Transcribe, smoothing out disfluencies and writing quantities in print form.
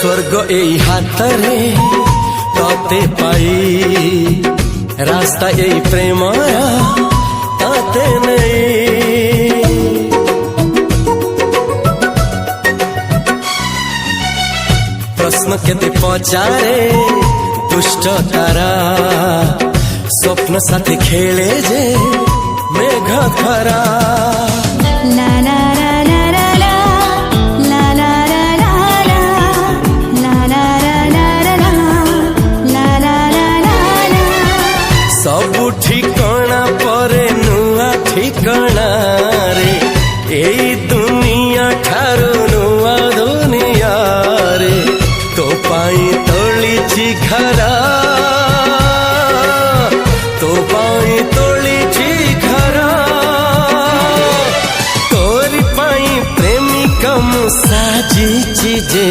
स्वर्ग एई हातरे तते पाई रास्ता एई प्रेमरा ताते नहीं। प्रश्न केते पचारे दुष्ट तारा स्वप्न साथी खेले जे मेघ खरा। ला ला सबु ठिकाना परे नुआ ठिकाना रे एई दुनिया ठारू नुआ दुनिया रे। तो पाई तोलिछि घरा तो पाई तोलिछि घरा तोरी पाई प्रेमिका मु साजिछि जे।